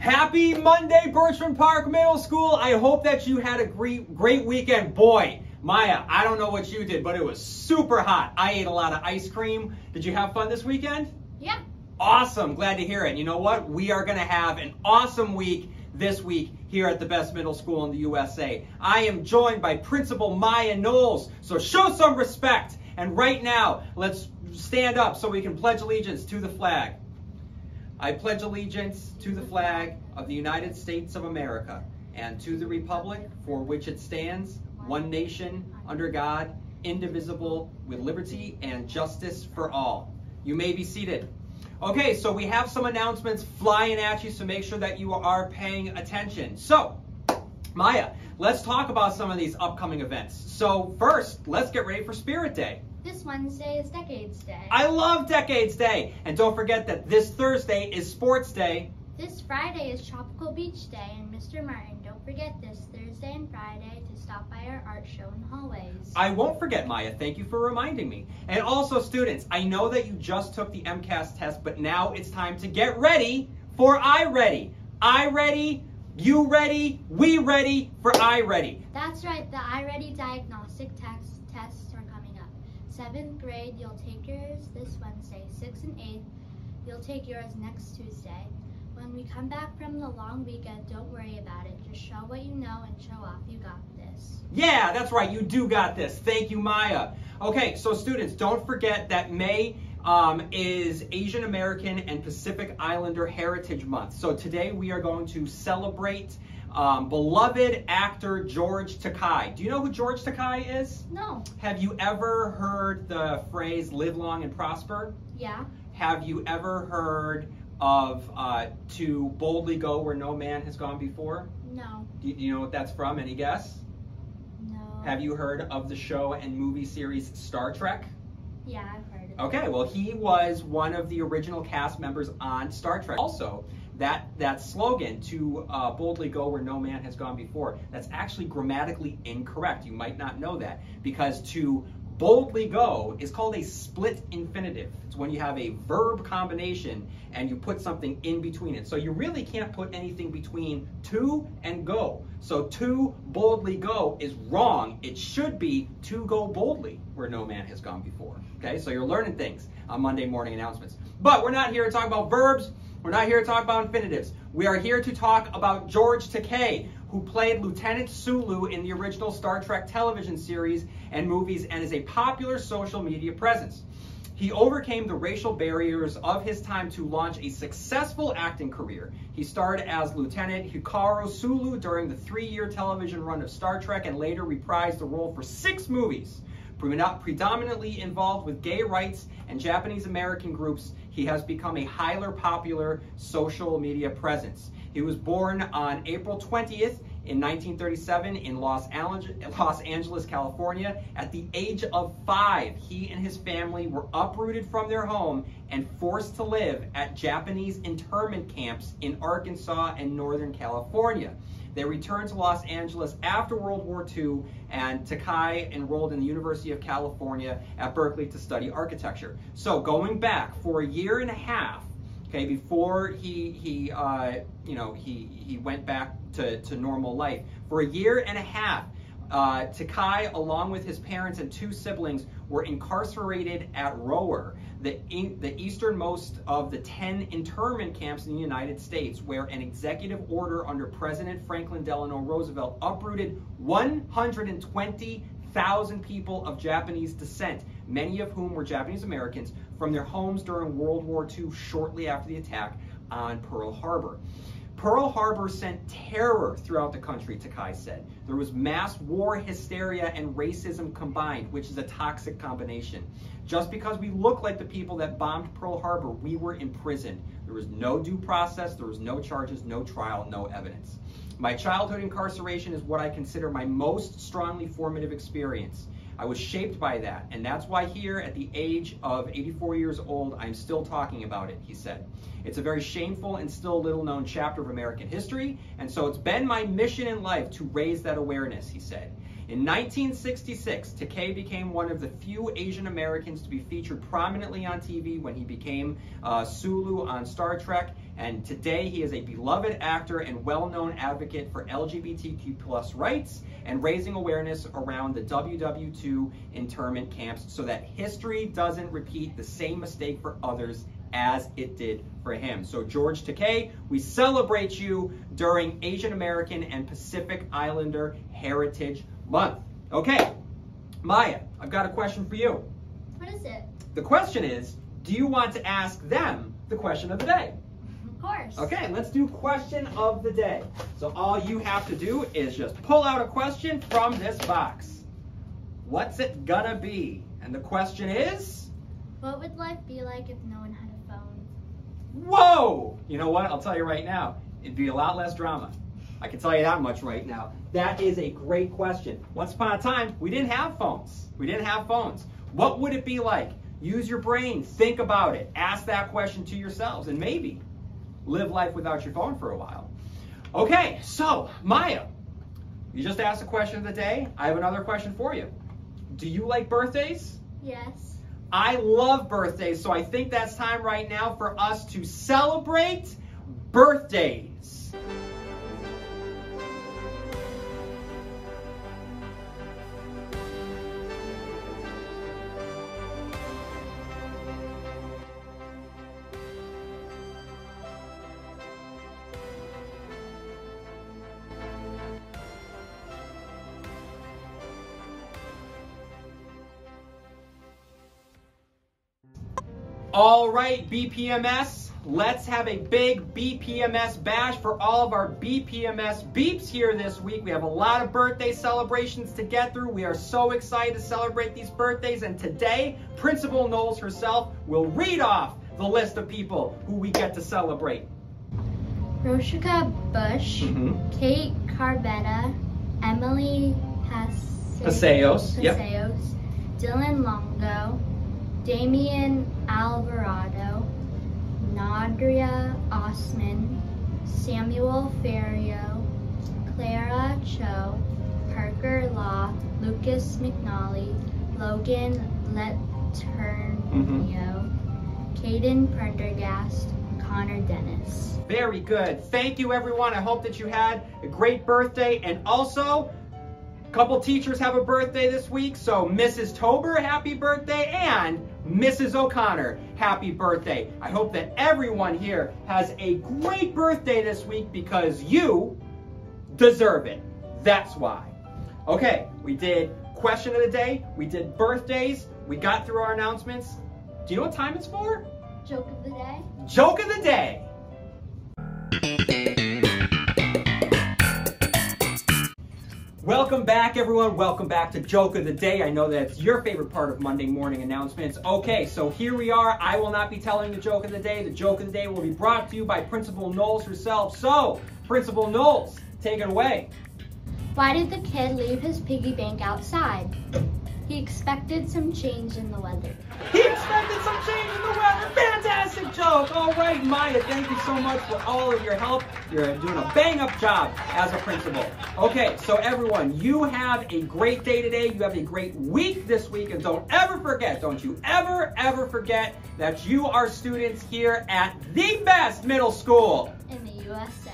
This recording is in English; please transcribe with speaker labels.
Speaker 1: Happy Monday, Birchmont Park Middle School. I hope that you had a great weekend. Boy, Maya, I don't know what you did, but it was super hot. I ate a lot of ice cream. Did you have fun this weekend?
Speaker 2: Yeah.
Speaker 1: Awesome. Glad to hear it. You know what? We are going to have an awesome week this week here at the best middle school in the USA. I am joined by Principal Maya Knowles, so show some respect. And right now, let's stand up so we can pledge allegiance to the flag. I pledge allegiance to the flag of the United States of America and to the republic for which it stands, one nation, under God, indivisible, with liberty and justice for all. You may be seated. Okay, so we have some announcements flying at you, so make sure that you are paying attention. So, Maya, let's talk about some of these upcoming events. So first, let's get ready for Spirit Day.
Speaker 2: This Wednesday is Decades Day.
Speaker 1: I love Decades Day. And don't forget that this Thursday is Sports Day.
Speaker 2: This Friday is Tropical Beach Day. And Mr. Martin, don't forget this Thursday and Friday to stop by our art show in the hallways.
Speaker 1: I won't forget, Maya. Thank you for reminding me. And also, students, I know that you just took the MCAS test, but now it's time to get ready for iReady. iReady, you ready, we ready for iReady.
Speaker 2: That's right, the iReady diagnostic tests are coming up. 7th grade, you'll take yours this Wednesday. 6th and 8th, you'll take yours next Tuesday. When we come back from the long weekend, don't worry about it. Just show what you know and show off you got this.
Speaker 1: Yeah, that's right. You do got this. Thank you, Maya. Okay, so students, don't forget that May is Asian American and Pacific Islander Heritage Month. So today we are going to celebrate beloved actor George Takei. Do you know who George Takei is?
Speaker 2: No.
Speaker 1: Have you ever heard the phrase live long and prosper?
Speaker 2: Yeah.
Speaker 1: Have you ever heard of to boldly go where no man has gone before?
Speaker 2: No.
Speaker 1: Do you know what that's from? Any guess?
Speaker 2: No.
Speaker 1: Have you heard of the show and movie series Star Trek?
Speaker 2: Yeah, I've heard of it.
Speaker 1: Okay, well, he was one of the original cast members on Star Trek. Also, that slogan, to boldly go where no man has gone before, that's actually grammatically incorrect. You might not know that, because to boldly go is called a split infinitive. It's when you have a verb combination and you put something in between it. So you really can't put anything between to and go. So to boldly go is wrong. It should be to go boldly where no man has gone before. Okay, so you're learning things on Monday morning announcements. But we're not here to talk about verbs. We're not here to talk about infinitives. We are here to talk about George Takei, who played Lieutenant Sulu in the original Star Trek television series and movies and is a popular social media presence. He overcame the racial barriers of his time to launch a successful acting career. He starred as Lieutenant Hikaru Sulu during the 3-year television run of Star Trek and later reprised the role for 6 movies. Predominantly involved with gay rights and Japanese American groups, he has become a highly popular social media presence. He was born on April 20th in 1937 in Los Angeles, California. At the age of 5, he and his family were uprooted from their home and forced to live at Japanese internment camps in Arkansas and Northern California. They returned to Los Angeles after World War II, and Takei enrolled in the University of California at Berkeley to study architecture. So going back for a year and a half, okay, before he went back to normal life, for a year and a half, Takei, along with his parents and 2 siblings, were incarcerated at Rower, the easternmost of the 10 internment camps in the United States, where an executive order under President Franklin Delano Roosevelt uprooted 120,000 people of Japanese descent, many of whom were Japanese Americans, from their homes during World War II shortly after the attack on Pearl Harbor. Pearl Harbor sent terror throughout the country, Takei said. There was mass war hysteria and racism combined, which is a toxic combination. Just because we look like the people that bombed Pearl Harbor, we were imprisoned. There was no due process, there was no charges, no trial, no evidence. My childhood incarceration is what I consider my most strongly formative experience. I was shaped by that, and that's why here at the age of 84 years old, I'm still talking about it, he said. It's a very shameful and still little known chapter of American history, and so it's been my mission in life to raise that awareness, he said. In 1966, Takei became one of the few Asian Americans to be featured prominently on TV when he became Sulu on Star Trek. And today he is a beloved actor and well-known advocate for LGBTQ+ rights and raising awareness around the WW2 internment camps so that history doesn't repeat the same mistake for others as it did for him. So George Takei, we celebrate you during Asian American and Pacific Islander Heritage Month. Okay, Maya, I've got a question for you.
Speaker 2: What is it?
Speaker 1: The question is, do you want to ask them the question of the day?
Speaker 2: Of course.
Speaker 1: Okay, let's do question of the day. So all you have to do is just pull out a question from this box. What's it gonna be? And the question is?
Speaker 2: What would life be like if no one had a phone?
Speaker 1: Whoa! You know what? I'll tell you right now. It'd be a lot less drama. I can tell you that much right now. That is a great question. Once upon a time, we didn't have phones. We didn't have phones. What would it be like? Use your brain. Think about it. Ask that question to yourselves and maybe live life without your phone for a while. Okay, so Maya, you just asked the question of the day. I have another question for you. Do you like birthdays?
Speaker 2: Yes.
Speaker 1: I love birthdays, so I think that's time right now for us to celebrate birthdays. All right, BPMS, let's have a big BPMS bash for all of our BPMS beeps here this week. We have a lot of birthday celebrations to get through. We are so excited to celebrate these birthdays, and today, Principal Knowles herself will read off the list of people who we get to celebrate.
Speaker 2: Roshika Bush, Kate Carvetta, Emily
Speaker 1: Paseos, yep.
Speaker 2: Dylan Longo, Damian Alvarado, Nadria Osman, Samuel Ferrio, Clara Cho, Parker Law, Lucas McNally, Logan Leternio, Caden Prendergast, Connor Dennis.
Speaker 1: Very good. Thank you, everyone. I hope that you had a great birthday. And also, a couple teachers have a birthday this week. So Mrs. Tober, happy birthday, and Mrs. O'Connor, happy birthday. I hope that everyone here has a great birthday this week because you deserve it. That's why. Okay, we did question of the day. We did birthdays. We got through our announcements. Do you know what time it's for?
Speaker 2: Joke of the day.
Speaker 1: Joke of the day. Welcome back, everyone. Welcome back to Joke of the Day. I know that's your favorite part of Monday morning announcements. Okay, so here we are. I will not be telling the joke of the day. The joke of the day will be brought to you by Principal Knowles herself. So, Principal Knowles, take it away.
Speaker 2: Why did the kid leave his piggy bank outside? He expected some change in the weather.
Speaker 1: He expected some change in the weather. Fantastic joke. All right, Maya, thank you so much for all of your help. You're doing a bang-up job as a principal. Okay, so everyone, you have a great day today. You have a great week this week. And don't ever forget, don't you ever forget that you are students here at the best middle school
Speaker 2: in the USA.